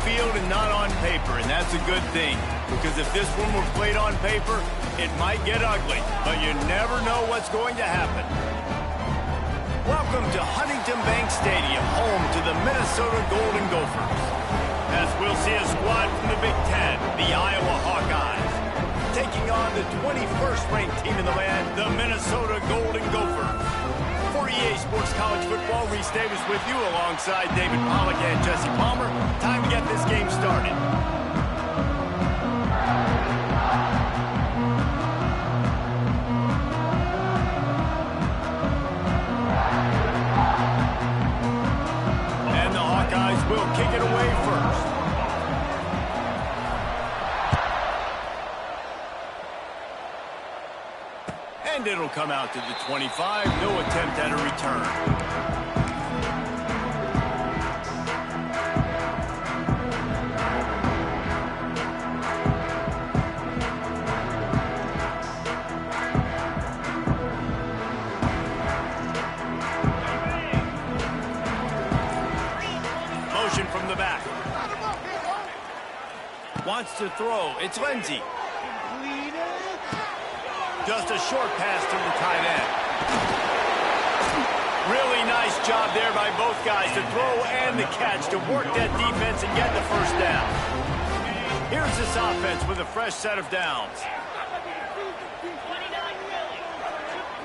field and not on paper, and that's a good thing. Because if this one were played on paper, it might get ugly, but you never know what's going to happen. Welcome to Huntington Bank Stadium, home to the Minnesota Golden Gophers. As we'll see a squad from the Big Ten, the Iowa Hawkeyes, taking on the 21st ranked team in the land, the Minnesota Golden Gophers. For EA Sports College Football, Reese Davis with you alongside David Pollack and Jesse Palmer. Time to get this game started. And the Hawkeyes will kick it away first. And it'll come out to the 25. No attempt at a return. Motion from the back. Wants to throw. It's Lindsey. Just a short pass to the tight end. Really nice job there by both guys to throw and the catch to work that defense and get the first down. Here's this offense with a fresh set of downs.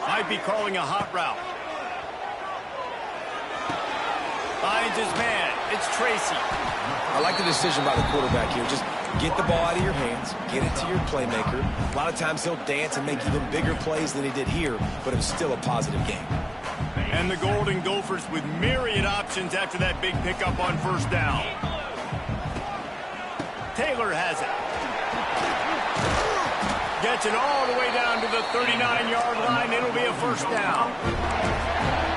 Might be calling a hot route. Finds his man. It's Tracy. I like the decision by the quarterback here. Just get the ball out of your hands, get it to your playmaker. A lot of times he'll dance and make even bigger plays than he did here, but it was still a positive game. And the Golden Gophers with myriad options after that big pickup on first down. Taylor has it. Gets it all the way down to the 39-yard line. It'll be a first down.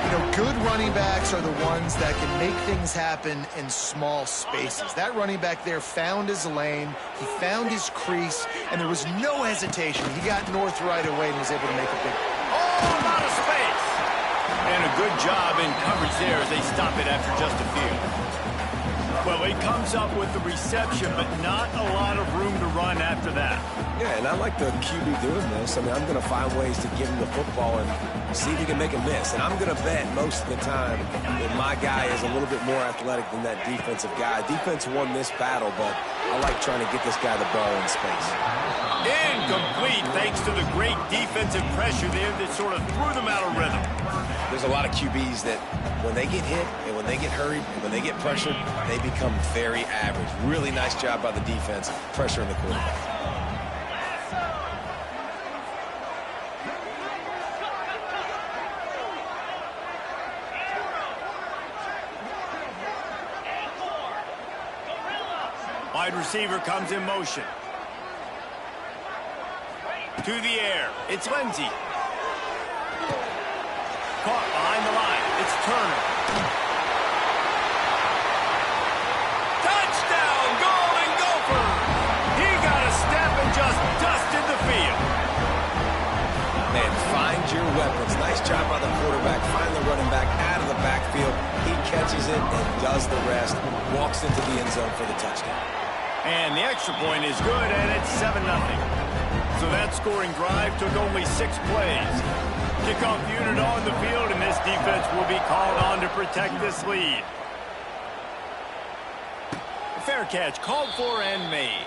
You know, good running backs are the ones that can make things happen in small spaces. That running back there found his lane, he found his crease, and there was no hesitation. He got north right away and was able to make a big... Oh, a lot of space! And a good job in coverage there as they stop it after just a few. Well, he comes up with the reception, but not a lot of room to run after that. Yeah, and I like the QB doing this. I mean, I'm going to find ways to give him the football and see if he can make a miss. And I'm going to bet most of the time that my guy is a little bit more athletic than that defensive guy. Defense won this battle, but I like trying to get this guy the ball in space. Incomplete, thanks to the great defensive pressure there that sort of threw them out of rhythm. There's a lot of QBs that when they get hit and when they get hurried and when they get pressured, they become very average. Really nice job by the defense, pressuring the quarterback. Wide receiver comes in motion. To the air. It's Lindsey. Caught behind the line. It's Turner. Touchdown, Golden Gophers! He got a step and just dusted the field. Man, find your weapons. Nice job by the quarterback. Find the running back out of the backfield. He catches it and does the rest. Walks into the end zone for the touchdown. And the extra point is good, and it's 7-0. So that scoring drive took only 6 plays. Kickoff unit on the field, and this defense will be called on to protect this lead. Fair catch called for and made.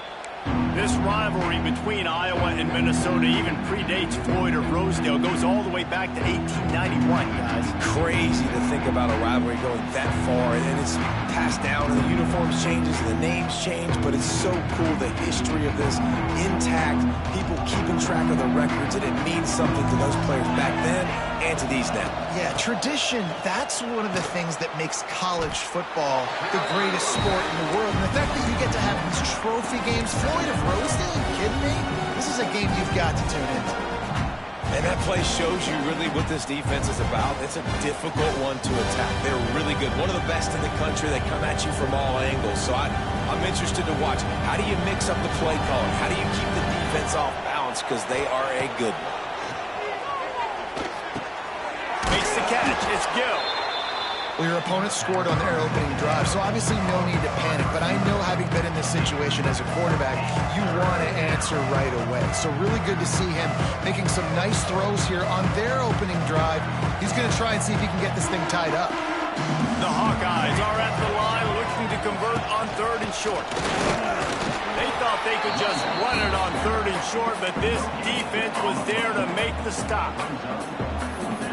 This rivalry between Iowa and Minnesota even predates Floyd or Rosedale. Goes all the way back to 1891, guys. Crazy to think about a rivalry going that far, and it's passed down, and the uniforms changes, and the names change, but it's so cool, the history of this intact, people keeping track of the records, and it means something to those players back then and to these now. Yeah, tradition, that's one of the things that makes college football the greatest sport in the world. And the fact that you get to have these trophy games, Floyd of Rosedale, are you kidding me? This is a game you've got to tune into. And that play shows you really what this defense is about. It's a difficult one to attack. They're really good. One of the best in the country. They come at you from all angles. So I'm interested to watch. How do you mix up the play calling? How do you keep the defense off balance? Because they are a good one. Makes the catch. It's Gill. Well, your opponent scored on their opening drive, so obviously no need to panic. But I know, having been this situation as a quarterback, you want to answer right away. So really good to see him making some nice throws here on their opening drive. He's going to try and see if he can get this thing tied up. The Hawkeyes are at the line looking to convert on 3rd and short. They thought they could just run it on 3rd and short, but this defense was there to make the stop.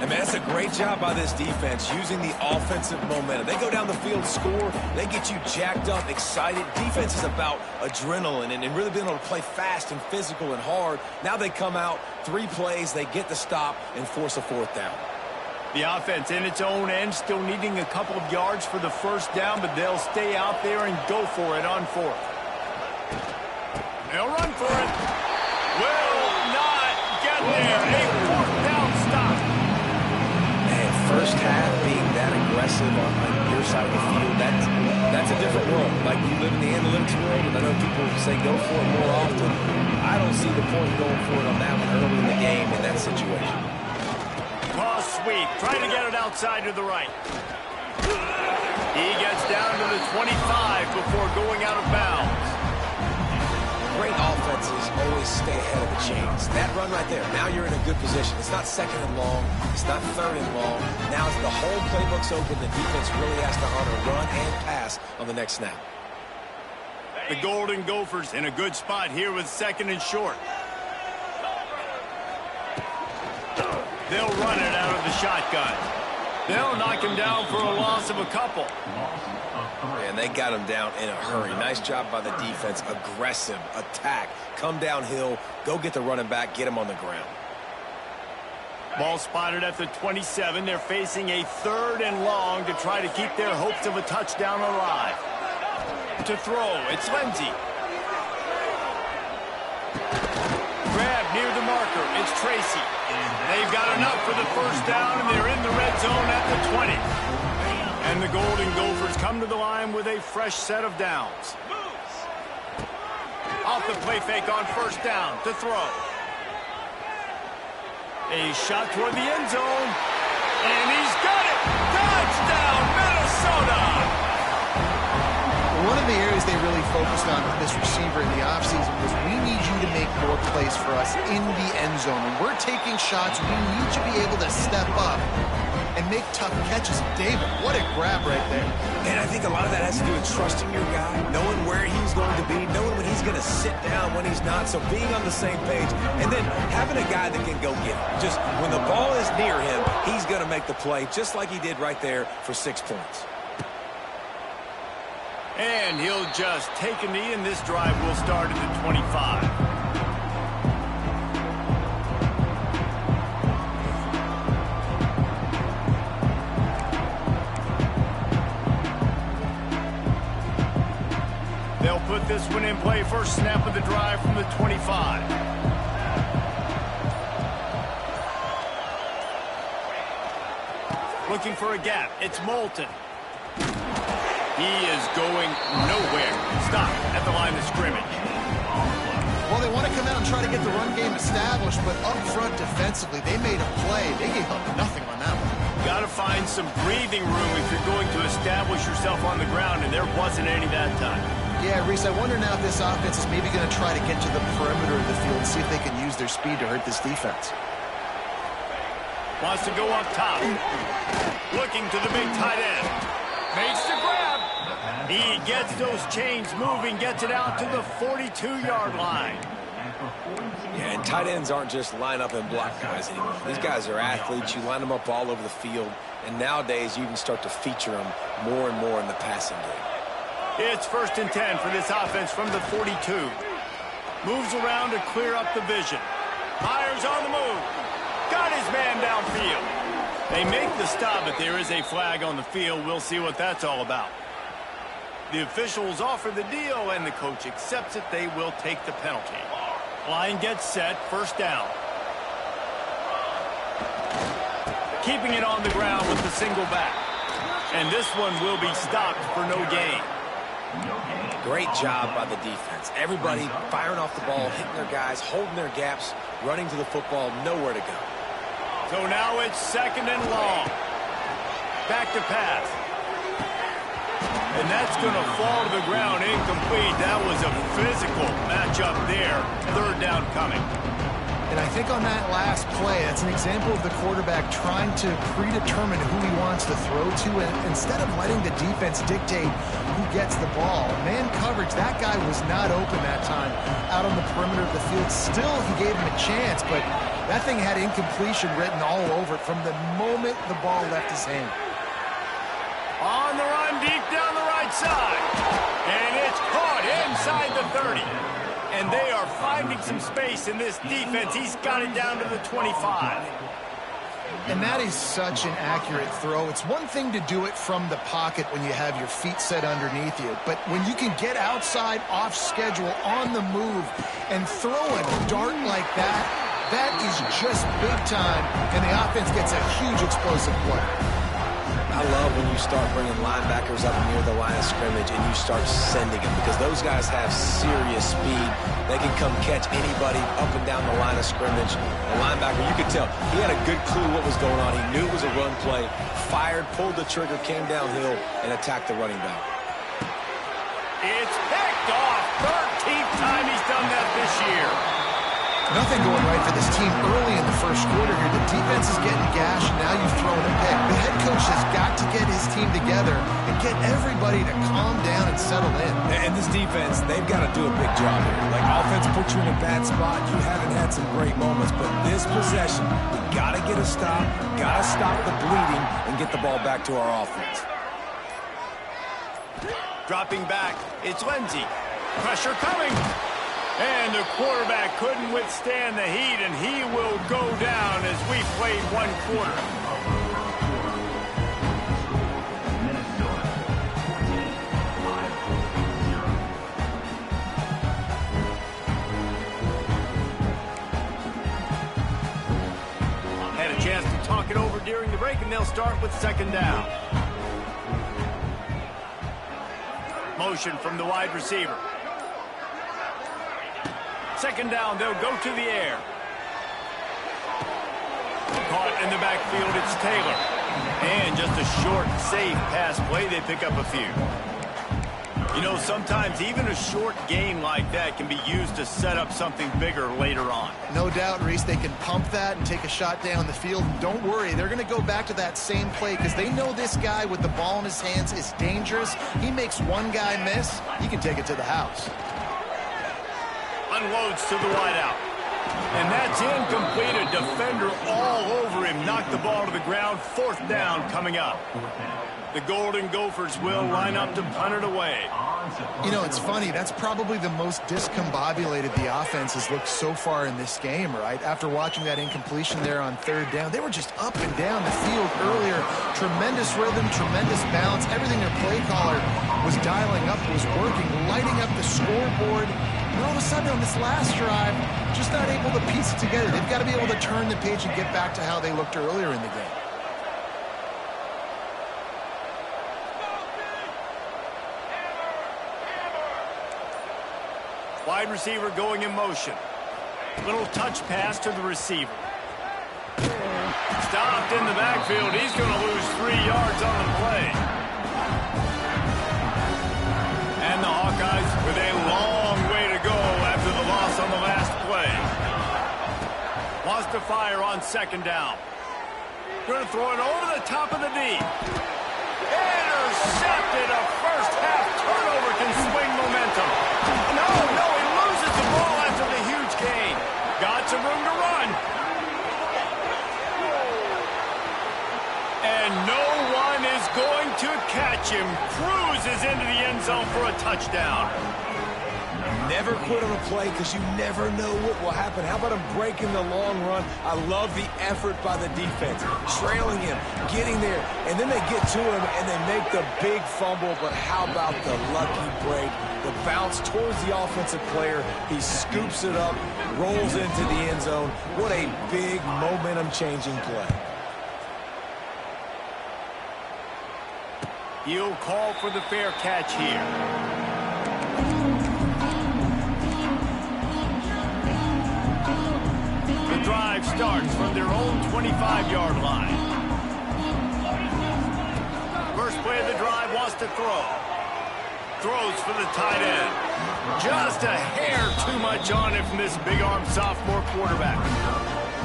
And man, that's a great job by this defense, using the offensive momentum. They go down the field, score, they get you jacked up, excited. Defense is about adrenaline and really being able to play fast and physical and hard. Now they come out, 3 plays, they get the stop and force a 4th down. The offense in its own end, still needing a couple of yards for the 1st down, but they'll stay out there and go for it on 4th. They'll run for it. Will not get there. A 4th down stop. And 1st half being that aggressive on your side of the field, that's a different world. Like, you live in the analytics world, and I know people say go for it more often. I don't see the point of going for it on that one early in the game in that situation. Toss sweep, trying to get it outside to the right. He gets down to the 25 before going out of bounds. Great offenses always stay ahead of the chains. That run right there, now you're in a good position. It's not 2nd and long. It's not 3rd and long. Now the whole playbook's open. The defense really has to honor run and pass on the next snap. The Golden Gophers in a good spot here with 2nd and short. They'll run it out of the shotgun. They'll knock him down for a loss of a couple. And they got him down in a hurry. Nice job by the defense. Aggressive attack. Come downhill. Go get the running back. Get him on the ground. Ball spotted at the 27. They're facing a 3rd and long to try to keep their hopes of a touchdown alive. To throw, it's Lindsey. Grab near the marker. It's Tracy. They've got enough for the 1st down, and they're in the red zone at the 20. And the Golden Gophers come to the line with a fresh set of downs. Off the play fake on 1st down to throw. A shot toward the end zone. And he's got it! Touchdown, Minnesota! One of the areas they really focused on with this receiver in the offseason was, we need you to make more plays for us in the end zone. When we're taking shots, we need you to be able to step up and make tough catches. David, what a grab right there. And I think a lot of that has to do with trusting your guy, knowing where he's going to be, knowing when he's going to sit down, when he's not, so being on the same page, and then having a guy that can go get it. Just when the ball is near him, he's going to make the play, just like he did right there for 6 points. And he'll just take a knee, and this drive will start at the 25. They'll put this one in play. First snap of the drive from the 25. Looking for a gap. It's Moulton. He is going nowhere. Stop at the line of scrimmage. Well, they want to come out and try to get the run game established, but up front defensively, they made a play. They gave up nothing on that one. Got to find some breathing room if you're going to establish yourself on the ground, and there wasn't any that time. Yeah, Reese, I wonder now if this offense is maybe going to try to get to the perimeter of the field and see if they can use their speed to hurt this defense. Wants to go up top. Looking to the big tight end. Makes the grab. He gets those chains moving, gets it out to the 42-yard line. Yeah, and tight ends aren't just line up and block guys anymore. These guys are athletes. You line them up all over the field, and nowadays you even start to feature them more and more in the passing game. It's 1st and 10 for this offense from the 42. Moves around to clear up the vision. Myers on the move. Got his man downfield. They make the stop, but there is a flag on the field. We'll see what that's all about. The officials offer the deal, and the coach accepts it. They will take the penalty. Line gets set. 1st down. Keeping it on the ground with the single back. And this one will be stopped for no gain. Great job by the defense. Everybody firing off the ball, hitting their guys, holding their gaps, running to the football, nowhere to go. So now it's 2nd and long. Back to pass. and that's going to fall to the ground incomplete. That was a physical matchup there. Third down coming. And I think on that last play, that's an example of the quarterback trying to predetermine who he wants to throw to, and instead of letting the defense dictate who gets the ball. Man coverage, that guy was not open that time out on the perimeter of the field. Still, he gave him a chance, but that thing had incompletion written all over it from the moment the ball left his hand. On the run, deep down the right side. And it's caught inside the 30. And they are finding some space in this defense. He's got it down to the 25. And that is such an accurate throw. It's one thing to do it from the pocket when you have your feet set underneath you, but when you can get outside, off schedule, on the move, and throw a dart like that, that is just big time, and the offense gets a huge explosive play. I love when you start bringing linebackers up near the line of scrimmage and you start sending them, because those guys have serious speed. They can come catch anybody up and down the line of scrimmage. The linebacker, you could tell, he had a good clue what was going on. He knew it was a run play, fired, pulled the trigger, came downhill, and attacked the running back. It's picked off. 13th time he's done that this year. Nothing going right for this team early in the first quarter here. The defense is getting gashed, and now you've thrown a pick. The head coach has got to get his team together and get everybody to calm down and settle in. And this defense, they've got to do a big job here. Like, offense put you in a bad spot. You haven't had some great moments, but this possession, we got to get a stop, got to stop the bleeding, and get the ball back to our offense. Dropping back, it's Lindsey. Pressure coming. And the quarterback couldn't withstand the heat, and he will go down as we played one quarter. Had a chance to talk it over during the break, and they'll start with second down. Motion from the wide receiver. Second down, they'll go to the air. Caught in the backfield, it's Taylor. And just a short, safe pass play, they pick up a few. You know, sometimes even a short game like that can be used to set up something bigger later on. No doubt, Reese, they can pump that and take a shot down the field. And don't worry, they're going to go back to that same play because they know this guy with the ball in his hands is dangerous. He makes one guy miss, he can take it to the house. Unloads to the wideout. And that's incomplete. A defender all over him. Knocked the ball to the ground. Fourth down coming up. The Golden Gophers will line up to punt it away. You know, it's funny. That's probably the most discombobulated the offense has looked so far in this game, right? After watching that incompletion there on third down, they were just up and down the field earlier. Tremendous rhythm, tremendous balance. Everything their play caller was dialing up was working, lighting up the scoreboard. And all of a sudden on this last drive, just not able to piece it together. They've got to be able to turn the page and get back to how they looked earlier in the game. Wide receiver going in motion. Little touch pass to the receiver. Stopped in the backfield. He's going to lose 3 yards on the play. And the Hawkeyes with a long way to go after the loss on the last play. Wants to fire on second down. Going to throw it over the top of the D. Intercepted. A first half turnover can swing momentum. No, he loses the ball after the huge gain. Got some room to run. And no one is going to catch him. Cruises into the end zone for a touchdown. Never quit on a play because you never know what will happen. How about him breaking the long run? I love the effort by the defense. Trailing him, getting there, and then they get to him and they make the big fumble. But how about the lucky break? The bounce towards the offensive player. He scoops it up, rolls into the end zone. What a big momentum-changing play. He'll call for the fair catch here. The drive starts from their own 25-yard line. First play of the drive wants to throw. throws for the tight end. Just a hair too much on it from this big-arm sophomore quarterback.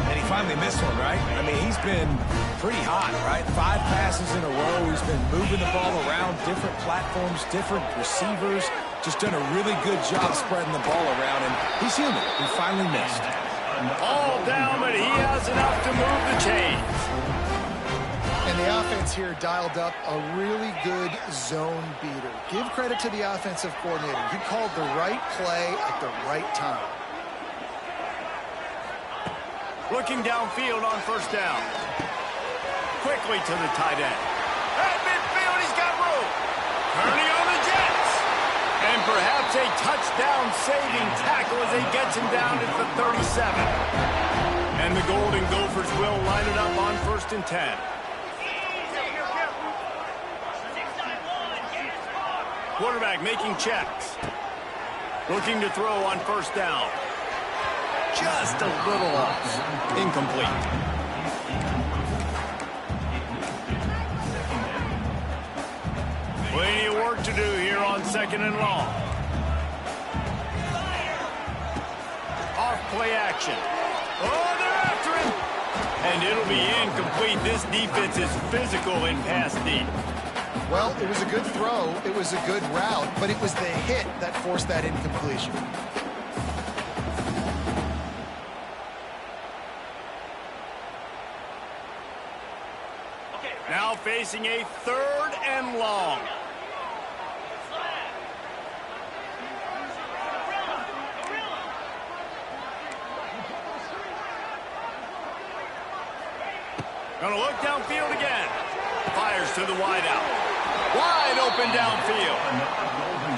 And he finally missed one, right? I mean, he's been pretty hot, right? 5 passes in a row. He's been moving the ball around, different platforms, different receivers. Just done a really good job spreading the ball around, and he's human. He finally missed. All down, but he has enough to move the chains. And the offense here dialed up a really good zone beater. Give credit to the offensive coordinator. He called the right play at the right time. Looking downfield on first down. Quickly to the tight end. At midfield, he's got room. Turning on the Jets. And perhaps a touchdown-saving tackle as he gets him down at the 37. And the Golden Gophers will line it up on 1st and 10. Quarterback making checks. Looking to throw on first down. Just a little off. Incomplete. Plenty of work to do here on 2nd and long. Off play action. Oh, they're after him. And it'll be incomplete. This defense is physical in pass deep. Well, it was a good throw. It was a good route, but it was the hit that forced that incompletion. Now facing a 3rd and long. Gonna look downfield again. Fires to the wideout. Wide open downfield.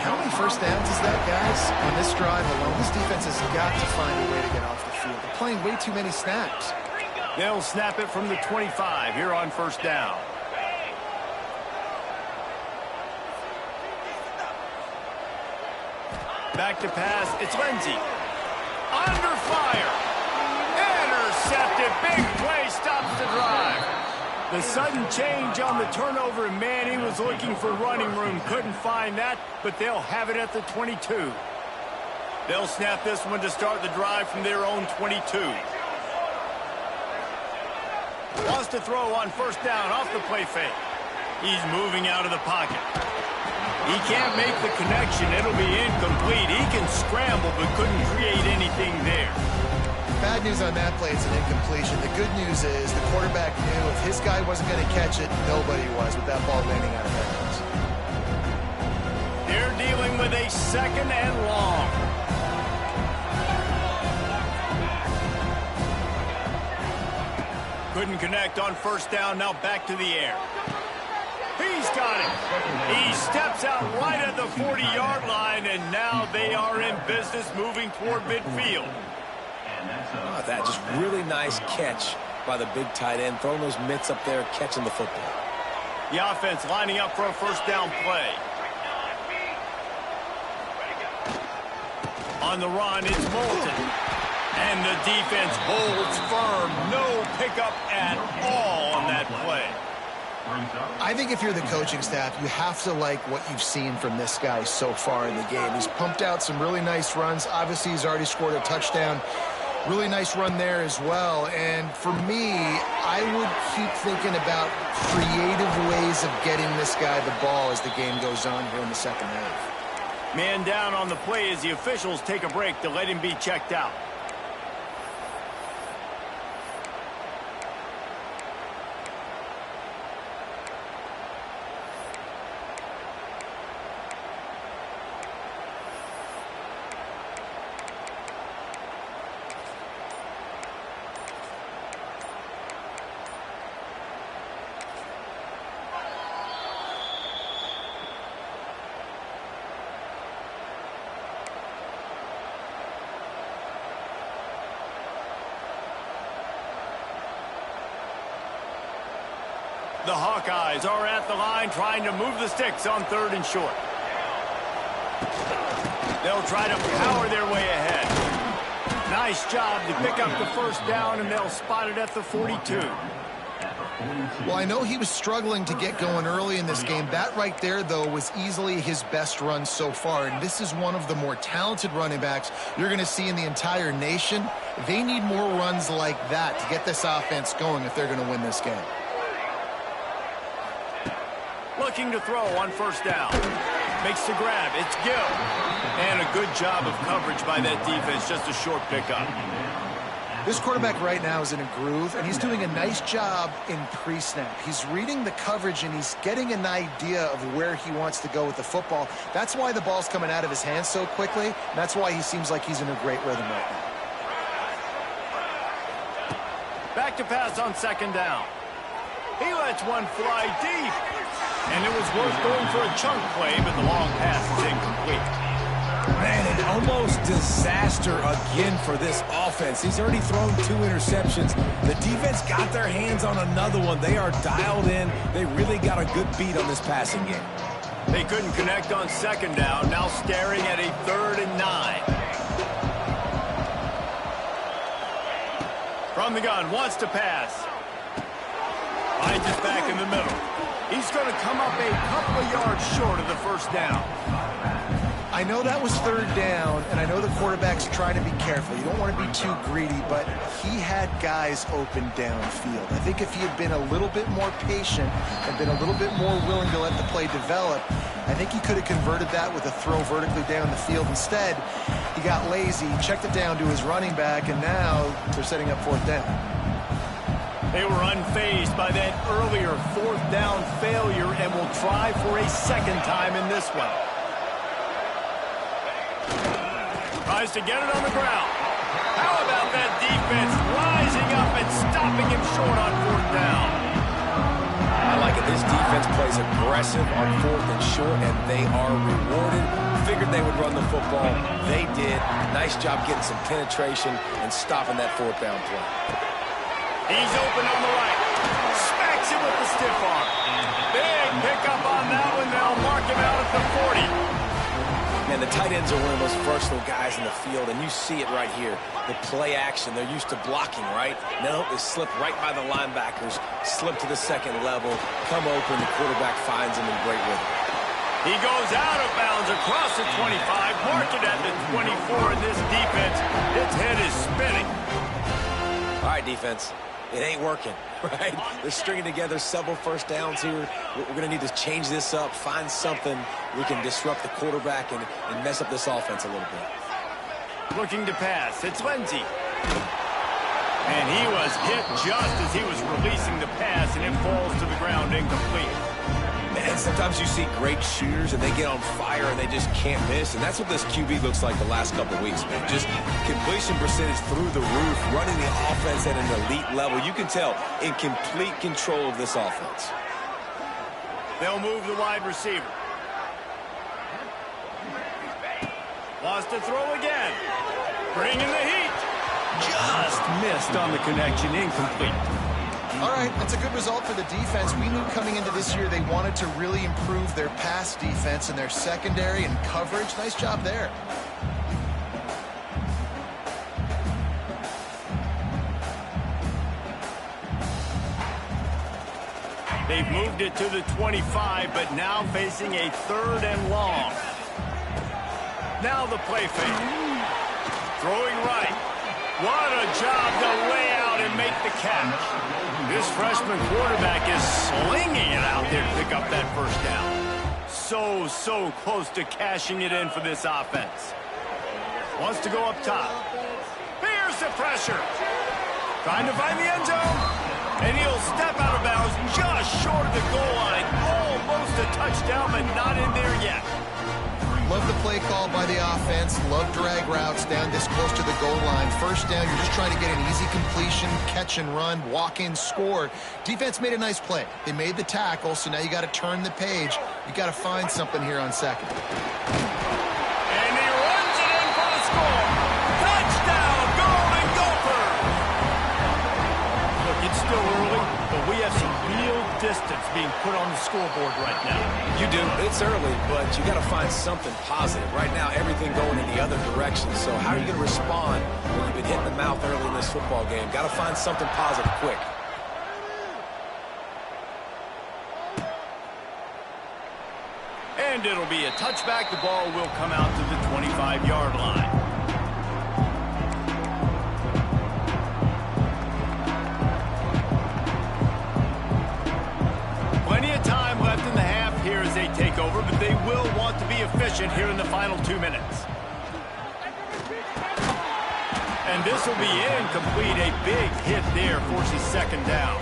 How many first downs is that, guys? On this drive alone, this defense has got to find a way to get off the field. They're playing way too many snaps. They'll snap it from the 25 here on first down. Back to pass. It's Lindsey. Under fire. Intercepted. Big play stops the drive. The sudden change on the turnover, and man, he was looking for running room. Couldn't find that, but they'll have it at the 22. They'll snap this one to start the drive from their own 22. Wants to throw on first down off the play fake. He's moving out of the pocket. He can't make the connection. It'll be incomplete. He can scramble, but couldn't create anything there. Bad news on that play, it's an incompletion. The good news is the quarterback knew if his guy wasn't going to catch it, nobody was with that ball landing out of bounds. They're dealing with a 2nd and long. Couldn't connect on first down, now back to the air. He's got it. He steps out right at the 40-yard line, and now they are in business moving toward midfield. Oh, that just really nice catch by the big tight end, throwing those mitts up there, catching the football. The offense lining up for a first down play. On the run, it's Moulton. And the defense holds firm. No pickup at all on that play. I think if you're the coaching staff, you have to like what you've seen from this guy so far in the game. He's pumped out some really nice runs. Obviously, he's already scored a touchdown. Really nice run there as well. And for me, I would keep thinking about creative ways of getting this guy the ball as the game goes on here in the 2nd half. Man down on the play as the officials take a break to let him be checked out. The Hawkeyes are at the line trying to move the sticks on 3rd and short. They'll try to power their way ahead. Nice job to pick up the first down, and they'll spot it at the 42. Well, I know he was struggling to get going early in this game. That right there, though, was easily his best run so far. And this is one of the more talented running backs you're going to see in the entire nation. They need more runs like that to get this offense going if they're going to win this game. Looking to throw on first down. Makes the grab. It's Gill. And a good job of coverage by that defense. Just a short pickup. This quarterback right now is in a groove, and he's doing a nice job in pre-snap. He's reading the coverage, and he's getting an idea of where he wants to go with the football. That's why the ball's coming out of his hands so quickly, and that's why he seems like he's in a great rhythm right now. Back to pass on second down. He lets one fly deep. And it was worth going for a chunk play, but the long pass is incomplete. Man, an almost disaster again for this offense. He's already thrown 2 interceptions. The defense got their hands on another one. They are dialed in. They really got a good beat on this passing game. They couldn't connect on second down. Now staring at a 3rd and 9. From the gun, wants to pass. Finds it back in the middle. He's going to come up a couple of yards short of the first down. I know that was 3rd down, and I know the quarterback's trying to be careful. You don't want to be too greedy, but he had guys open downfield. I think if he had been a little bit more patient and been a little bit more willing to let the play develop, I think he could have converted that with a throw vertically down the field. Instead, he got lazy, checked it down to his running back, and now they're setting up 4th down. They were unfazed by that earlier 4th down failure and will try for a second time in this one. Tries to get it on the ground. How about that defense rising up and stopping him short on 4th down? I like it. This defense plays aggressive on 4th and short, and they are rewarded. Figured they would run the football. They did. Nice job getting some penetration and stopping that 4th down play. He's open on the right. Smacks him with the stiff arm. Big pickup on that one. They'll mark him out at the 40. And the tight ends are one of the most versatile guys in the field, and you see it right here. The play action, they're used to blocking, right? No, they slip right by the linebackers, slip to the second level, come open, the quarterback finds him in great rhythm. He goes out of bounds across the 25, marked it at the 24, and this defense, its head is spinning. All right, defense. It ain't working, right? They're stringing together several first downs here. We're going to need to change this up, find something we can disrupt the quarterback and mess up this offense a little bit. Looking to pass. It's Lindsey. And he was hit just as he was releasing the pass, and it falls to the ground incomplete. Man, sometimes you see great shooters and they get on fire and they just can't miss. And that's what this QB looks like the last couple of weeks, man. Just completion percentage through the roof, running the offense at an elite level. You can tell in complete control of this offense. They'll move the wide receiver. Wants to throw again. Bringing the heat. Just missed on the connection, incomplete. All right, that's a good result for the defense. We knew coming into this year they wanted to really improve their pass defense and their secondary and coverage. Nice job there. They've moved it to the 25, but now facing a 3rd and long. Now the play fake. Throwing right. What a job to lay out and make the catch. This freshman quarterback is slinging it out there to pick up that first down. So close to cashing it in for this offense. Wants to go up top. Here's the pressure. Trying to find the end zone. And he'll step out of bounds just short of the goal line. Almost a touchdown, but not in there yet. Love the play call by the offense. Love drag routes down this close to the goal line. First down, you're just trying to get an easy completion, catch and run, walk in, score. Defense made a nice play. They made the tackle, so now you got to turn the page. You got to find something here on second. And he runs it in for the score. Touchdown, Golden Gopher. Look, it's still early, but we have some real distance being put on the scoreboard right now. You do. It's early, but you got to find something positive. Right now, everything going in the other direction. So how are you going to respond when you've been hit in the mouth early in this football game? Got to find something positive quick. And it'll be a touchback. The ball will come out to the 25-yard line. Plenty of time left in the half here as they take over, but they will want to be efficient here in the final 2 minutes. And this will be incomplete. A big hit there forces second down.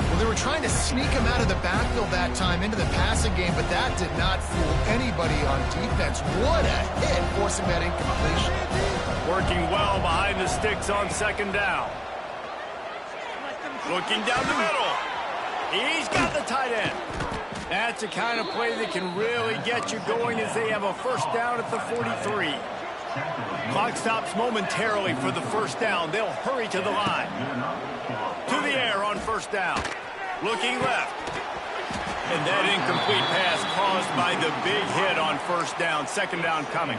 Well, they were trying to sneak him out of the backfield that time into the passing game, but that did not fool anybody on defense. What a hit, forcing that incompletion. Working well behind the sticks on second down. Looking down the middle. He's got the tight end. That's the kind of play that can really get you going as they have a first down at the 43. Clock stops momentarily for the first down. They'll hurry to the line. To the air on first down. Looking left. And that incomplete pass caused by the big hit on first down. Second down coming.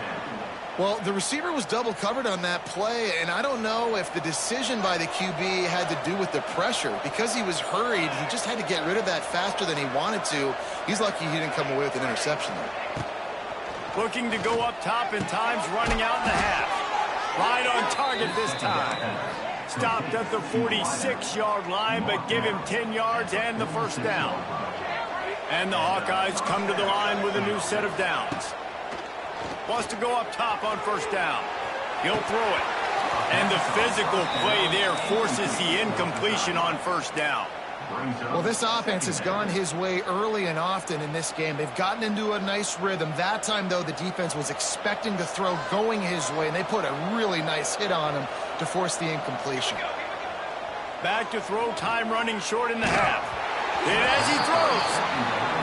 Well, the receiver was double covered on that play, and I don't know if the decision by the QB had to do with the pressure. Because he was hurried, he just had to get rid of that faster than he wanted to. He's lucky he didn't come away with an interception there. Looking to go up top in times, running out in the half. Right on target this time. Stopped at the 46-yard line, but give him 10 yards and the first down. And the Hawkeyes come to the line with a new set of downs. Wants to go up top on first down. He'll throw it. And the physical play there forces the incompletion on first down. Well, this offense has gone his way early and often in this game. They've gotten into a nice rhythm. That time, though, the defense was expecting the throw going his way, and they put a really nice hit on him to force the incompletion. Back to throw time, running short in the half. And as he throws,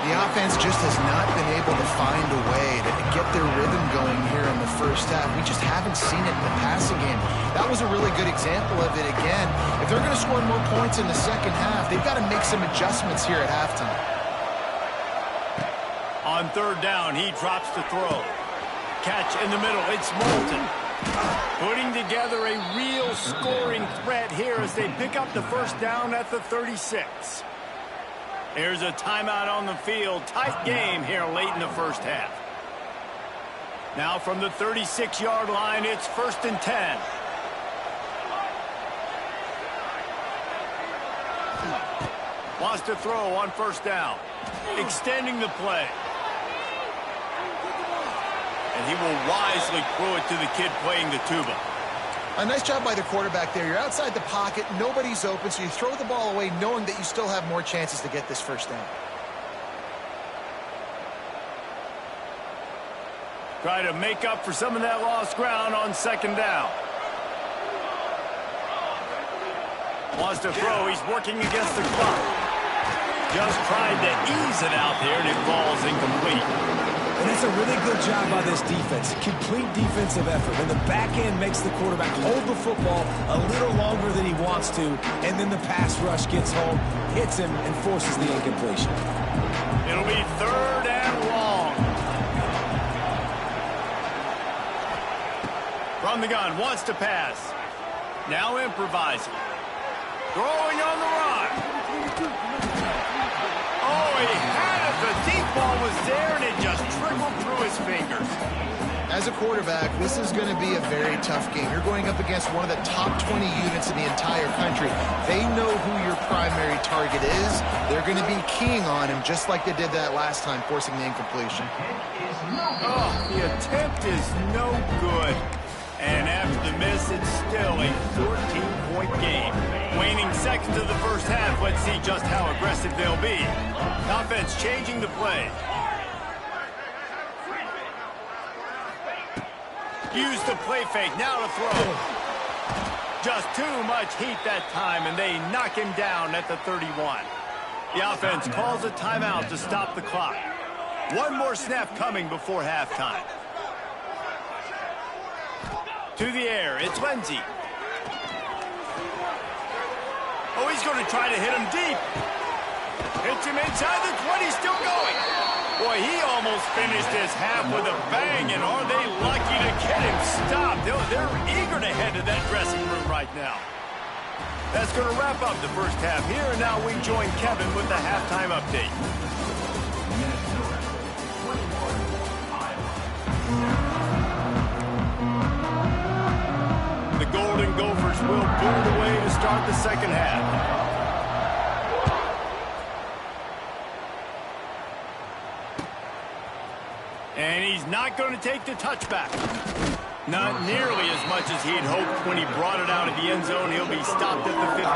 the offense just has not been able to find a way to get their rhythm going here in the first half. We just haven't seen it in the passing game. That was a really good example of it again. If they're going to score more points in the second half, they've got to make some adjustments here at halftime. On third down, he drops to throw. Catch in the middle. It's Moulton. Putting together a real scoring threat here as they pick up the first down at the 36. There's a timeout on the field. Tight game here late in the first half. Now from the 36-yard line, it's 1st and 10. Wants to throw on first down. Extending the play. And he will wisely throw it to the kid playing the tuba. A nice job by the quarterback there. You're outside the pocket, nobody's open, so you throw the ball away knowing that you still have more chances to get this first down. Try to make up for some of that lost ground on second down. Wants to throw. He's working against the clock. Just tried to ease it out there, and it falls incomplete. And it's a really good job by this defense. Complete defensive effort. When the back end makes the quarterback hold the football a little longer than he wants to, and then the pass rush gets home, hits him, and forces the incompletion. It'll be 3rd and long. From the gun, wants to pass. Now improvising. Throwing on the run. Oh, he had it. The deep ball was there, and it just trickled through his fingers. As a quarterback, this is going to be a very tough game. You're going up against one of the top 20 units in the entire country. They know who your primary target is. They're going to be keying on him, just like they did that last time, forcing the incompletion. Oh, the attempt is no good. And after the miss, it's still a 14-point game. Waning seconds of the first half, let's see just how aggressive they'll be. Offense changing the play. Use the play fake, now to throw. Just too much heat that time, and they knock him down at the 31. The offense calls a timeout to stop the clock. One more snap coming before halftime. To the air, it's Lindsey. Oh, he's going to try to hit him deep. Hits him inside the 20, still going. Boy, he almost finished this half with a bang, and are they lucky to get him stopped? They're eager to head to that dressing room right now. That's going to wrap up the first half here, and now we join Kevin with the halftime update. The Golden Gophers will boot away to start the second half. And he's not going to take the touchback. Not nearly as much as he'd hoped when he brought it out of the end zone. He'll be stopped at the 15.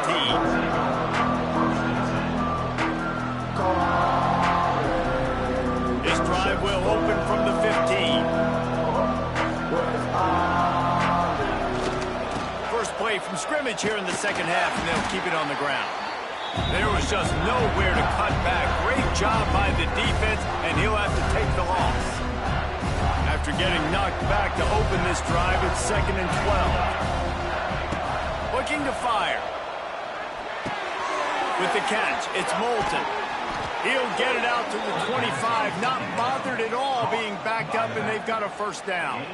This drive will open from the 15. First play from scrimmage here in the second half, and they'll keep it on the ground. There was just nowhere to cut back. Great job by the defense, and he'll have to take the loss. After getting knocked back to open this drive, it's 2nd and 12. Looking to fire. With the catch, it's Moulton. He'll get it out to the 25, not bothered at all being backed up, and they've got a first down.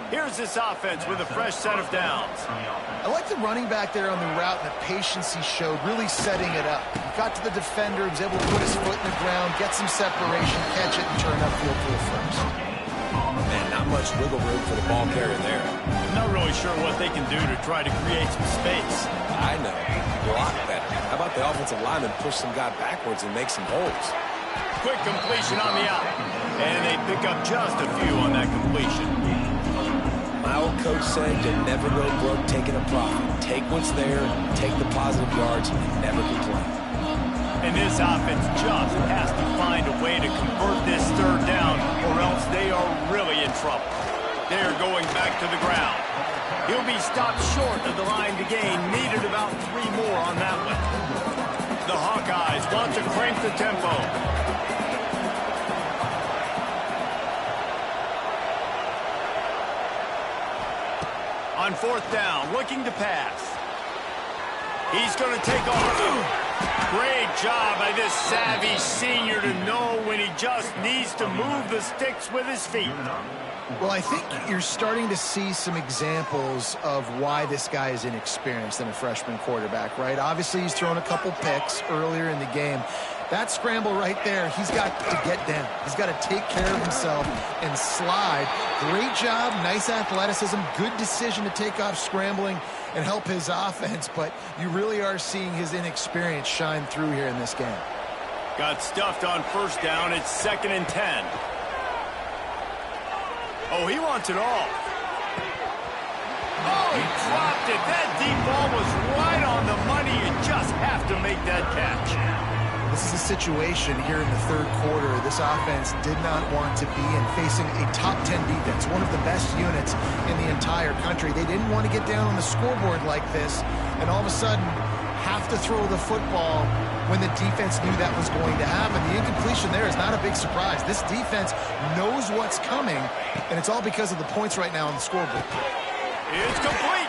Here's this offense with a fresh set of downs. I like the running back there on the route and the patience he showed, really setting it up. He got to the defender, he was able to put his foot in the ground, get some separation, catch it, and turn upfield for the first. Man, not much wiggle room for the ball carrier there. I'm not really sure what they can do to try to create some space. I know. Block better. How about the offensive lineman push some guy backwards and make some holes? Quick completion on the out. And they pick up just a few on that completion. My old coach said you never go broke taking a profit. Take what's there, take the positive yards, and never complain. And this offense just has to find a way to convert this third down, or else they are really in trouble. They're going back to the ground. He'll be stopped short of the line to gain. Needed about 3 more on that one. The Hawkeyes want to crank the tempo. On 4th down, looking to pass. He's going to take off. Great job by this savvy senior to know when he just needs to move the sticks with his feet. Well, I think you're starting to see some examples of why this guy is inexperienced in a freshman quarterback, right? Obviously, he's thrown a couple picks earlier in the game. That scramble right there, he's got to get down. He's got to take care of himself and slide. Great job, nice athleticism, good decision to take off scrambling and help his offense, but you really are seeing his inexperience shine through here in this game. Got stuffed on 1st down. It's 2nd and 10. Oh, he wants it all. Oh, he dropped it. That deep ball was right on the money. You just have to make that catch. This is a situation here in the 3rd quarter this offense did not want to be in, facing a top 10 defense, one of the best units in the entire country. They didn't want to get down on the scoreboard like this and all of a sudden have to throw the football when the defense knew that was going to happen. The incompletion there is not a big surprise. This defense knows what's coming, and it's all because of the points right now on the scoreboard. It's complete.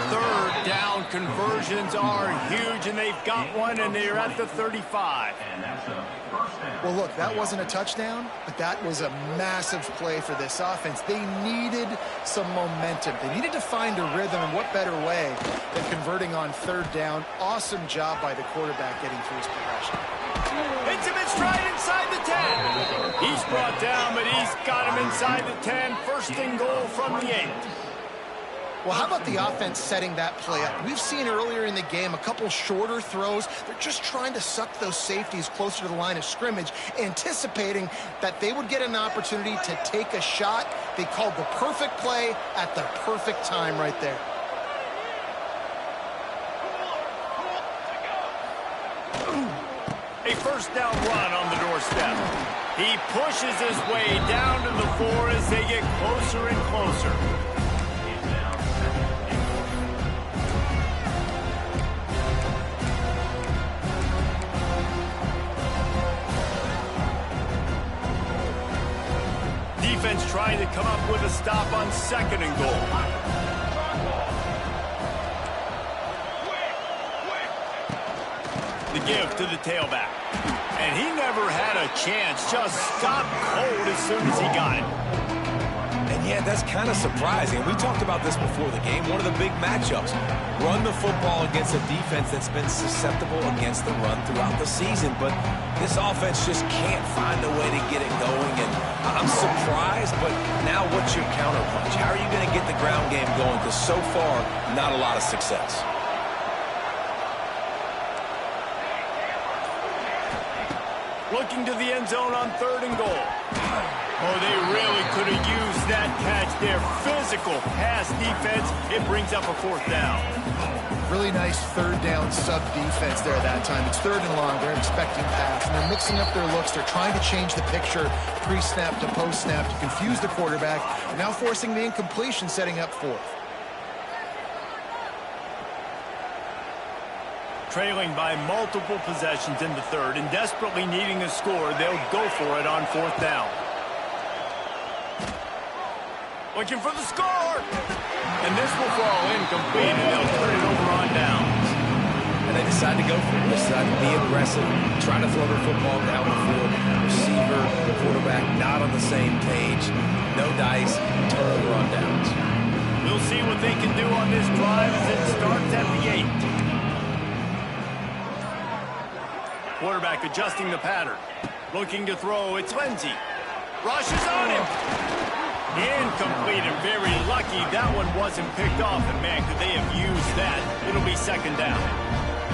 3rd down conversions are huge, and they've got one, and they're at the 35. Well, look, that wasn't a touchdown, but that was a massive play for this offense. They needed some momentum. They needed to find a rhythm, and what better way than converting on 3rd down. Awesome job by the quarterback getting through his progression. Hits him in stride inside the 10. He's brought down, but he's got him inside the 10. 1st and goal from the 8. Well, how about the offense setting that play up? We've seen earlier in the game a couple shorter throws. They're just trying to suck those safeties closer to the line of scrimmage, anticipating that they would get an opportunity to take a shot. They called the perfect play at the perfect time right there. A 1st down run on the doorstep. He pushes his way down to the 4 as they get closer and closer. Defense trying to come up with a stop on 2nd and goal. The give to the tailback. And he never had a chance. Just stopped cold as soon as he got it. And And yeah, that's kind of surprising. We talked about this before the game. One of the big matchups. Run the football against a defense that's been susceptible against the run throughout the season. But this offense just can't find a way to get it going. And I'm surprised, but now what's your counterpunch? How are you going to get the ground game going? Because so far, not a lot of success. Looking to the end zone on 3rd and goal. Oh, they really could have used that catch there. Physical pass defense. It brings up a 4th down. Really nice 3rd down sub defense there that time. It's 3rd and long. They're expecting pass, and they're mixing up their looks. They're trying to change the picture pre-snap to post-snap to confuse the quarterback, and now forcing the incompletion, setting up 4th. Trailing by multiple possessions in the 3rd and desperately needing a score, they'll go for it on 4th down. Looking for the score! And this will fall incomplete, and they'll turn it over on downs. And they decide to go for it. They decide to be aggressive, try to throw the football down the field. Receiver, the quarterback, not on the same page. No dice, turnover on downs. We'll see what they can do on this drive as it starts at the 8. Quarterback adjusting the pattern. Looking to throw, it's Lindsey. Rushes on him. Incomplete and very lucky that one wasn't picked off. And man, could they have used that? It'll be 2nd down.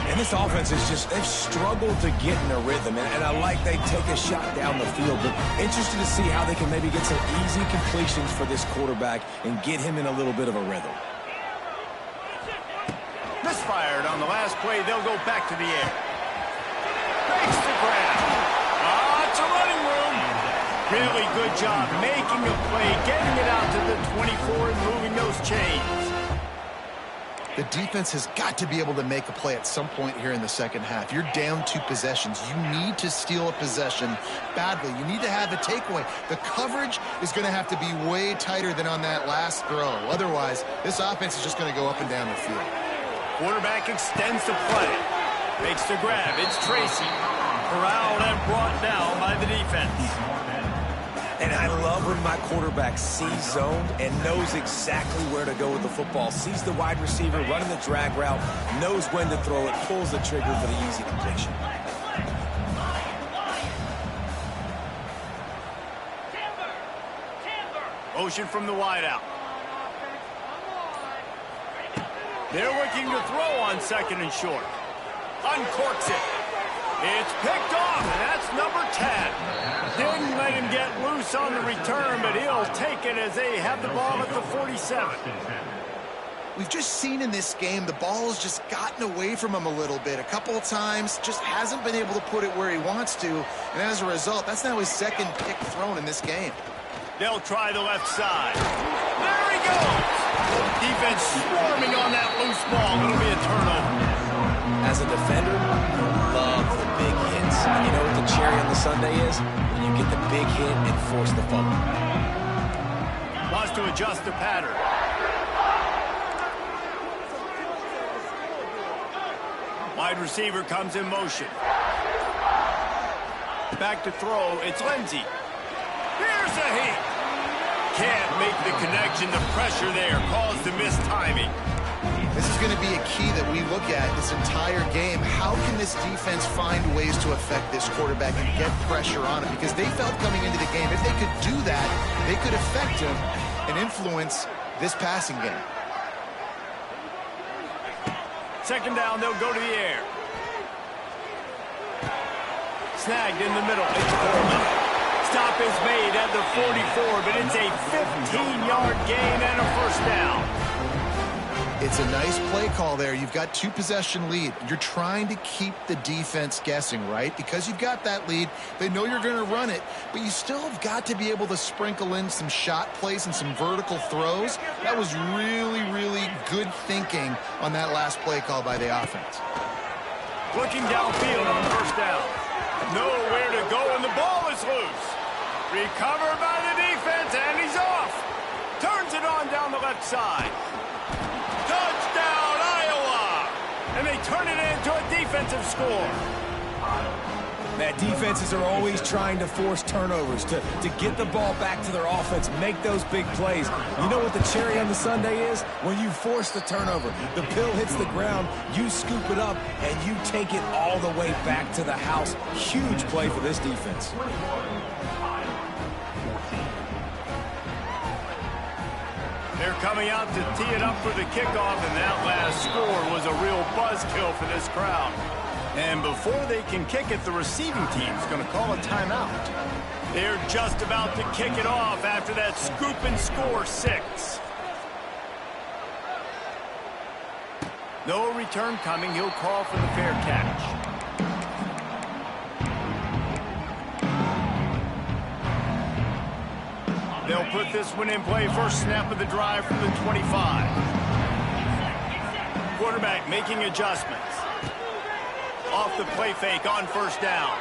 And this offense is just, they've struggled to get in a rhythm. And I like they take a shot down the field, but interested to see how they can maybe get some easy completions for this quarterback and get him in a little bit of a rhythm. Misfired on the last play. They'll go back to the air. Makes the grab. It's a running room. Really good job making a play, getting it out to the 24 and moving those chains. The defense has got to be able to make a play at some point here in the 2nd half. You're down 2 possessions. You need to steal a possession badly. You need to have a takeaway. The coverage is going to have to be way tighter than on that last throw. Otherwise, this offense is just going to go up and down the field. Quarterback extends the play. Makes the grab. It's Tracy. Corralled and brought down by the defense. And I love when my quarterback sees zone and knows exactly where to go with the football. Sees the wide receiver running the drag route, knows when to throw it, pulls the trigger for the easy completion. Motion from the wideout. They're looking to throw on 2nd and short. Uncorks it. It's picked off, and that's number 10. Didn't let him get loose on the return, but he'll take it as they have the ball at the 47. We've just seen in this game the ball has just gotten away from him a little bit. A couple of times, just hasn't been able to put it where he wants to, and as a result, that's now his 2nd pick thrown in this game. They'll try the left side. There he goes! Defense swarming on that loose ball. It'll be a turnover. As a defender, love the big hits. And you know what the cherry on the sundae is? When you get the big hit and force the fumble. Wants to adjust the pattern. Wide receiver comes in motion. Back to throw, it's Lindsey. Here's a hit. Can't make the connection. The pressure there caused the missed timing. This is going to be a key that we look at this entire game. How can this defense find ways to affect this quarterback and get pressure on him? Because they felt coming into the game, if they could do that, they could affect him and influence this passing game. 2nd down, they'll go to the air. Snagged in the middle. It's Coleman. Stop is made at the 44, but it's a 15-yard gain and a 1st down. It's a nice play call there. You've got 2-possession lead. You're trying to keep the defense guessing, right? Because you've got that lead, they know you're going to run it, but you still have got to be able to sprinkle in some shot plays and some vertical throws. That was really, really good thinking on that last play call by the offense. Looking downfield on 1st down. Nowhere to go, and the ball is loose. Recovered by the defense, and he's off. Turns it on down the left side. Touchdown, Iowa! And they turn it into a defensive score. Man, defenses are always trying to force turnovers, to get the ball back to their offense, make those big plays. You know what the cherry on the sundae is? When you force the turnover, the pill hits the ground, you scoop it up, and you take it all the way back to the house. Huge play for this defense. They're coming out to tee it up for the kickoff, and that last score was a real buzzkill for this crowd. And before they can kick it, the receiving team's going to call a timeout. They're just about to kick it off after that scoop and score 6. No return coming. He'll call for the fair catch. They'll put this one in play. First snap of the drive from the 25. Quarterback making adjustments. Off the play fake on first down.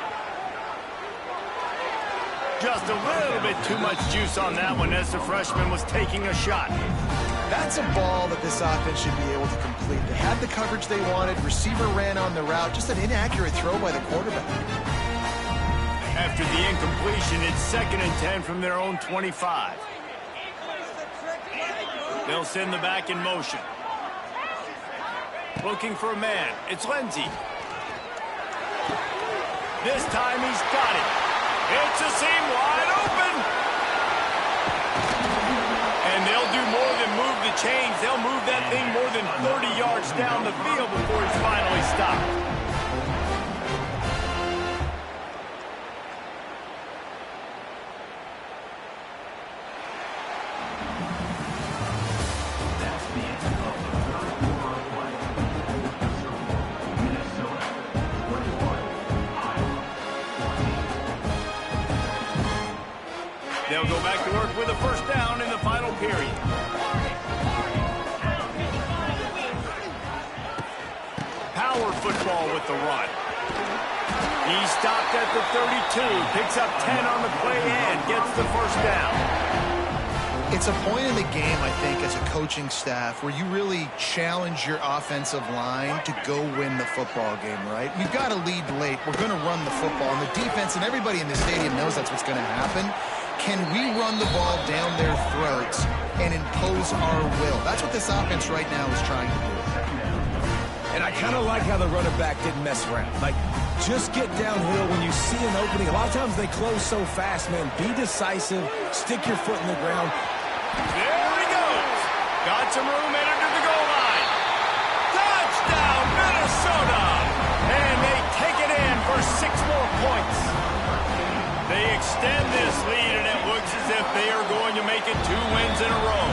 Just a little bit too much juice on that one as the freshman was taking a shot. That's a ball that this offense should be able to complete. They had the coverage they wanted. Receiver ran on the route. Just an inaccurate throw by the quarterback. After the incompletion, it's 2nd and 10 from their own 25. They'll send the back in motion. Looking for a man. It's Lindsey. This time he's got it. It's a seam wide open. And they'll do more than move the chains. They'll move that thing more than 30 yards down the field before he's finally stopped. They'll go back to work with a first down in the final period. Power football with the run. He stopped at the 32, picks up 10 on the play and gets the first down. It's a point in the game, I think, as a coaching staff where you really challenge your offensive line to go win the football game, right? We've got to lead late. We're going to run the football. And the defense and everybody in the stadium knows that's what's going to happen. Can we run the ball down their throats and impose our will? That's what this offense right now is trying to do. And I kind of like how the running back didn't mess around. Like, just get downhill when you see an opening. A lot of times they close so fast, man. Be decisive. Stick your foot in the ground. There he goes. Got some room, entered to the goal line. Touchdown, Minnesota. And they take it in for 6 more points. They extend this lead, and it looks as if they are going to make it 2 wins in a row.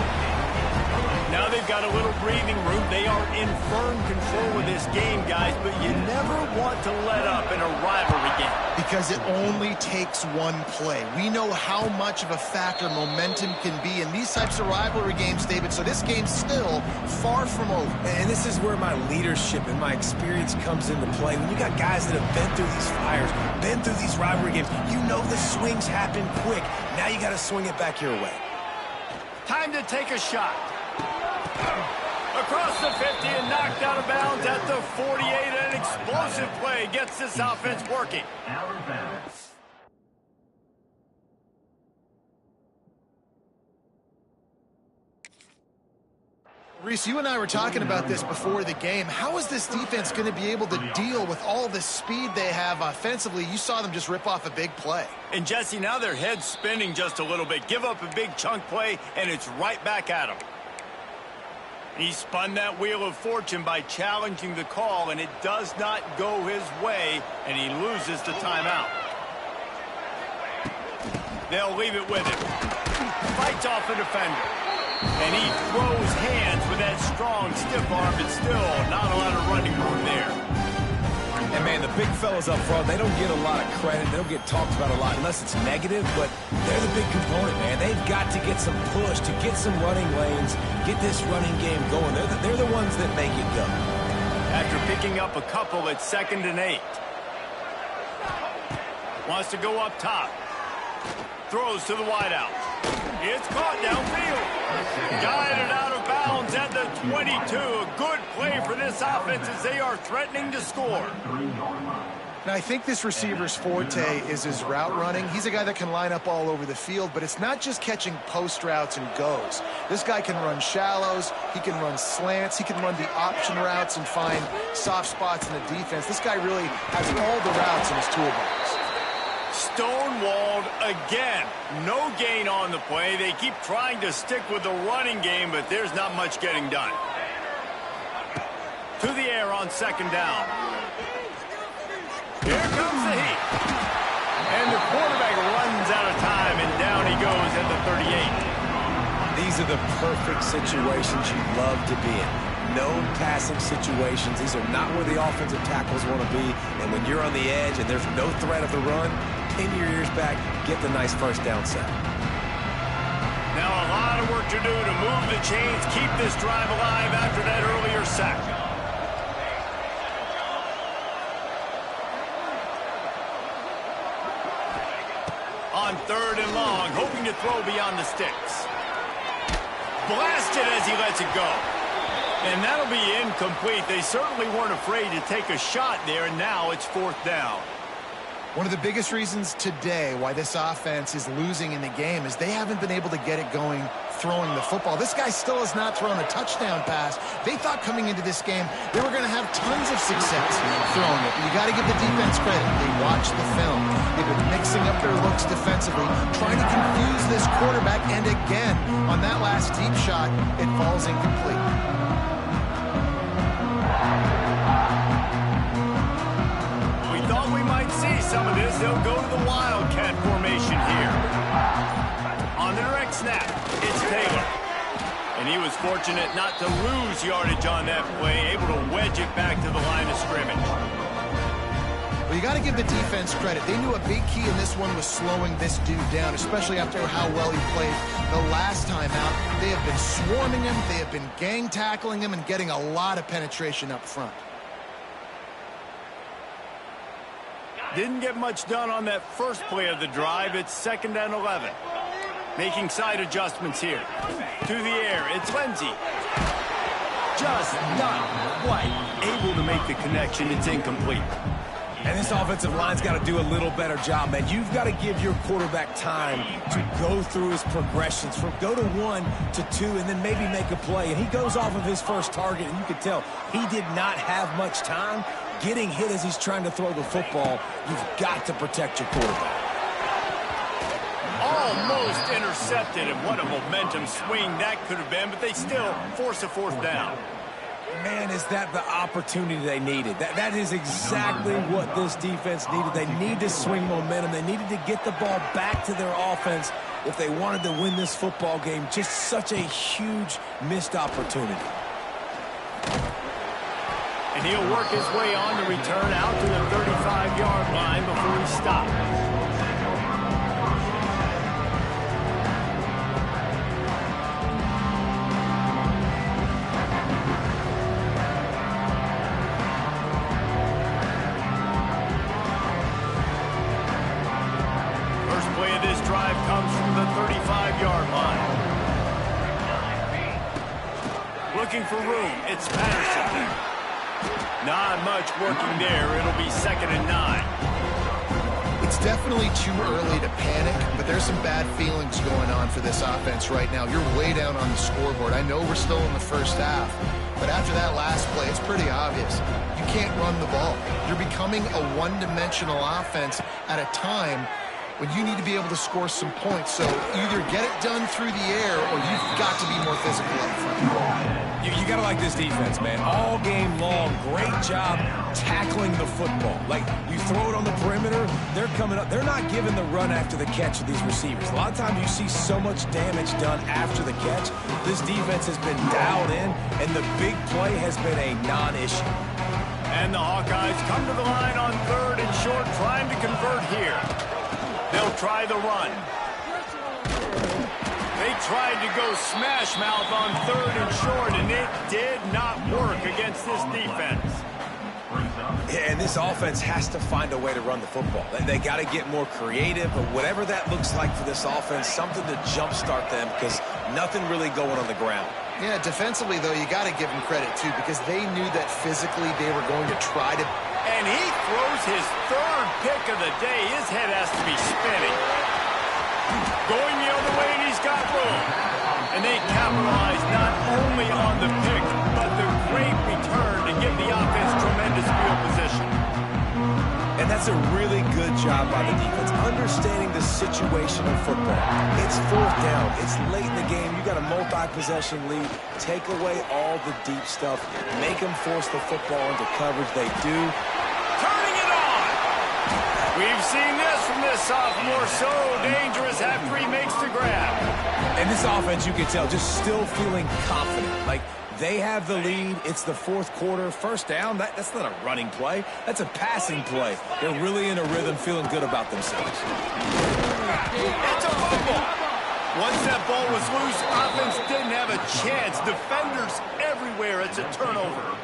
Now they've got a little breathing room. They are in firm control of this game, guys, but you never want to let up in a rivalry game. Because it only takes one play. We know how much of a factor momentum can be in these types of rivalry games, David, so this game's still far from over. And this is where my leadership and my experience comes into play. When you got guys that have been through these fires, been through these rivalry games, you know the swings happen quick. Now you got to swing it back your way. Time to take a shot. Across the 50 and knocked out of bounds at the 48. An explosive play gets this offense working. Reese, you and I were talking about this before the game. How is this defense going to be able to deal with all the speed they have offensively? You saw them just rip off a big play. And, Jesse, now their head's spinning just a little bit. Give up a big chunk play, and it's right back at them. He spun that wheel of fortune by challenging the call, and it does not go his way, and he loses the timeout. They'll leave it with him. Fights off the defender. And he throws hands with that strong, stiff arm, but still not a lot of running room there. And, man, the big fellas up front, they don't get a lot of credit. They don't get talked about a lot unless it's negative, but they're the big component, man. They've got to get some push, to get some running lanes, get this running game going. They're the ones that make it go. After picking up a couple, it's 2nd and 8. Wants to go up top. Throws to the wideout. It's caught downfield. Guided out of bounds at the 22. A good play for this offense as they are threatening to score. Now, I think this receiver's forte is his route running. He's a guy that can line up all over the field, but it's not just catching post routes and goes. This guy can run shallows, he can run slants, he can run the option routes and find soft spots in the defense. This guy really has all the routes in his toolbox. Stonewalled again. No gain on the play. They keep trying to stick with the running game, but there's not much getting done. To the air on second down. Here comes the heat. And the quarterback runs out of time, and down he goes at the 38. These are the perfect situations you love to be in. No passing situations. These are not where the offensive tackles want to be. And when you're on the edge and there's no threat of the run, pin your ears back, get the nice first down set. Now a lot of work to do to move the chains, keep this drive alive after that earlier sack. On third and long, hoping to throw beyond the sticks. Blasted as he lets it go. And that'll be incomplete. They certainly weren't afraid to take a shot there, and now it's fourth down. One of the biggest reasons today why this offense is losing in the game is they haven't been able to get it going throwing the football. This guy still has not thrown a touchdown pass. They thought coming into this game they were going to have tons of success throwing it. You got to give the defense credit. They watched the film. They've been mixing up their looks defensively, trying to confuse this quarterback, and again, on that last deep shot, it falls incomplete. Some of this, they'll go to the Wildcat formation here. On the direct snap, it's Taylor. And he was fortunate not to lose yardage on that play, able to wedge it back to the line of scrimmage. Well, you got to give the defense credit. They knew a big key in this one was slowing this dude down, especially after how well he played the last time out. They have been swarming him, they have been gang tackling him, and getting a lot of penetration up front. Didn't get much done on that first play of the drive. It's 2nd and 11. Making side adjustments here. To the air, it's Lindsey. Just not quite able to make the connection. It's incomplete. And this offensive line's got to do a little better job, man. You've got to give your quarterback time to go through his progressions from go to 1 to 2 and then maybe make a play. And he goes off of his first target, and you can tell he did not have much time getting hit as he's trying to throw the football. You've got to protect your quarterback. Almost intercepted, and what a momentum swing that could have been, but they still force a fourth down. Man, is that the opportunity they needed. That is exactly what this defense needed. They need to swing momentum. They needed to get the ball back to their offense if they wanted to win this football game. Just such a huge missed opportunity. And he'll work his way on the return out to the 35-yard line before he stops. Comes from the 35-yard line. Looking for room. It's Patterson. Not much working there. It'll be 2nd and 9. It's definitely too early to panic, but there's some bad feelings going on for this offense right now. You're way down on the scoreboard. I know we're still in the first half, but after that last play, it's pretty obvious. You can't run the ball. You're becoming a one-dimensional offense at a time when you need to be able to score some points. So either get it done through the air or you've got to be more physical up front. You got to like this defense, man. All game long, great job tackling the football. Like, you throw it on the perimeter, they're coming up. They're not giving the run after the catch of these receivers. A lot of times you see so much damage done after the catch. This defense has been dialed in, and the big play has been a non-issue. And the Hawkeyes come to the line on 3rd and short, trying to convert here. They'll try the run. They tried to go smash mouth on 3rd and short, and it did not work against this defense. Yeah, and this offense has to find a way to run the football. They got to get more creative, but whatever that looks like for this offense, something to jumpstart them, because nothing really going on the ground. Yeah, defensively, though, you got to give them credit, too, because they knew that physically they were going to try to And he throws his third pick of the day. His head has to be spinning. Going the other way, and he's got room. And they capitalize not only on the pick, but the great return to give the offense tremendous field position. And that's a really good job by the defense, understanding the situation of football. It's fourth down. It's late in the game. You got a multi-possession lead. Take away all the deep stuff. Make them force the football into coverage. They do. Turning it on. We've seen this from this sophomore. So dangerous after he makes the grab. And this offense, you can tell, just still feeling confident. Like, they have the lead. It's the fourth quarter. First down, that's not a running play. That's a passing play. They're really in a rhythm, feeling good about themselves. It's a fumble. Once that ball was loose, offense didn't have a chance. Defenders everywhere. It's a turnover.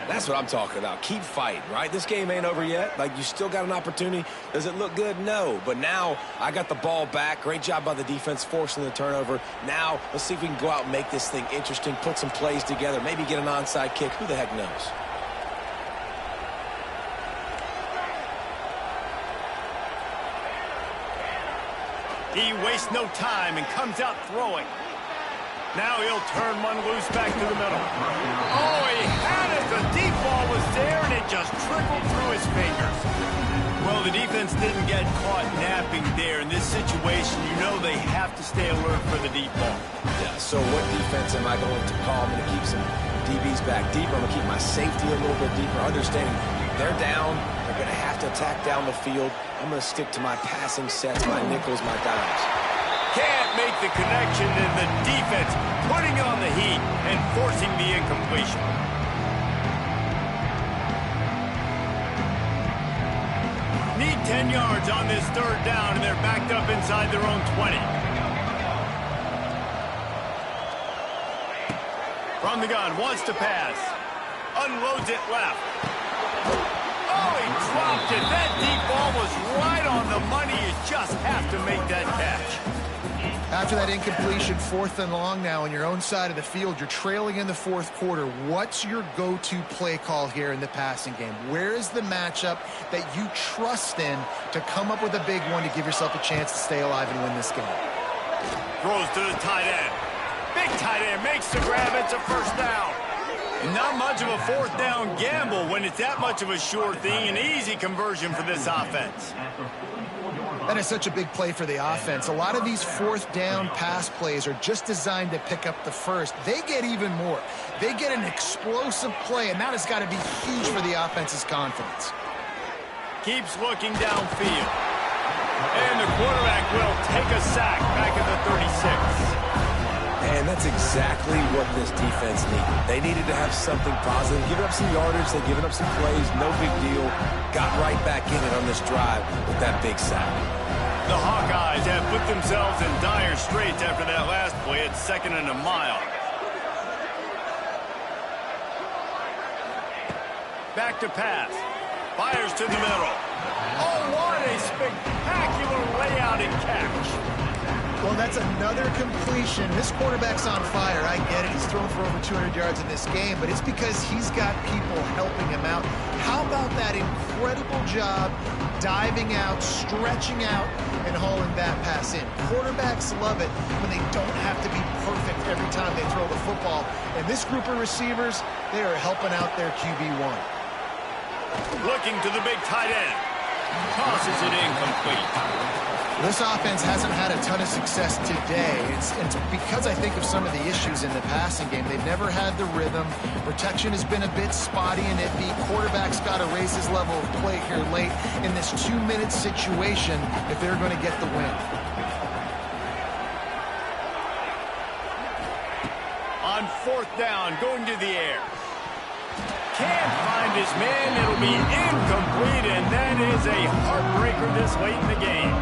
That's what I'm talking about. Keep fighting, right? This game ain't over yet. Like, you still got an opportunity. Does it look good? No. But now I got the ball back. Great job by the defense forcing the turnover. Now let's see if we can go out and make this thing interesting, put some plays together, maybe get an onside kick. Who the heck knows? He wastes no time and comes out throwing. Now he'll turn one loose back to the middle. Oh, he had it. The deep ball was there, and it just trickled through his fingers. Well, the defense didn't get caught napping there. In this situation, you know they have to stay alert for the deep ball. Yeah, so what defense am I going to call? I'm going to keep some DBs back deeper. I'm going to keep my safety a little bit deeper, understanding they're down. They're going to have to attack down the field. I'm going to stick to my passing sets, my nickels, my dimes. Can't make the connection, and the defense putting on the heat and forcing the incompletion. Need 10 yards on this third down, and they're backed up inside their own 20. From the gun, wants to pass. Unloads it left. Oh, he dropped it. That deep ball was right on the money. You just have to make that catch. After that incompletion, 4th and long now on your own side of the field, you're trailing in the fourth quarter. What's your go-to play call here in the passing game? Where is the matchup that you trust in to come up with a big one to give yourself a chance to stay alive and win this game? Throws to the tight end. Big tight end makes the grab. It's a first down. And not much of a fourth down gamble when it's that much of a sure thing. An easy conversion for this offense. That is such a big play for the offense. A lot of these fourth down pass plays are just designed to pick up the first. They get even more. They get an explosive play, and that has got to be huge for the offense's confidence. Keeps looking downfield. And the quarterback will take a sack back at the 36. And that's exactly what this defense needed. They needed to have something positive. Giving up some yardage, they've given up some plays, no big deal. Got right back in it on this drive with that big sack. The Hawkeyes have put themselves in dire straits after that last play at 2nd and a mile. Back to pass. Fires to the middle. Oh, what a spectacular layout and catch. Well, that's another completion. This quarterback's on fire. I get it. He's thrown for over 200 yards in this game, but it's because he's got people helping him out. How about that incredible job diving out, stretching out, and hauling that pass in? Quarterbacks love it when they don't have to be perfect every time they throw the football. And this group of receivers, they are helping out their QB1. Looking to the big tight end. Tosses it incomplete. This offense hasn't had a ton of success today. It's because I think of some of the issues in the passing game. They've never had the rhythm. Protection has been a bit spotty and iffy. Quarterback's got to raise his level of play here late in this 2-minute situation if they're going to get the win. On 4th down, going to the air. Can't find his man. It'll be incomplete, and that is a heartbreaker this late in the game.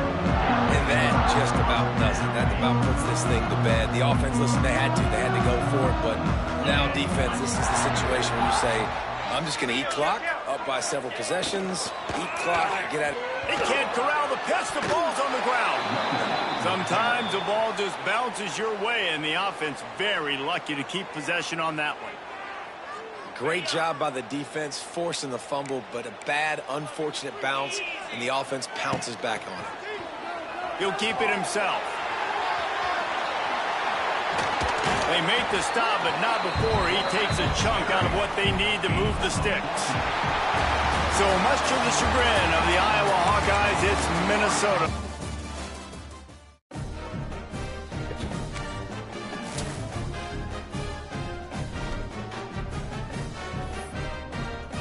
And that just about does it. That about puts this thing to bed. The offense, listen, they had to go for it, but now defense, this is the situation where you say, I'm just going to eat clock, up by several possessions, eat clock, get at it. He can't corral the pitch. The ball's on the ground. Sometimes the ball just bounces your way, and the offense very lucky to keep possession on that one. Great job by the defense, forcing the fumble, but a bad, unfortunate bounce, and the offense pounces back on it. He'll keep it himself. They make the stop, but not before he takes a chunk out of what they need to move the sticks. So much to the chagrin of the Iowa Hawkeyes, it's Minnesota.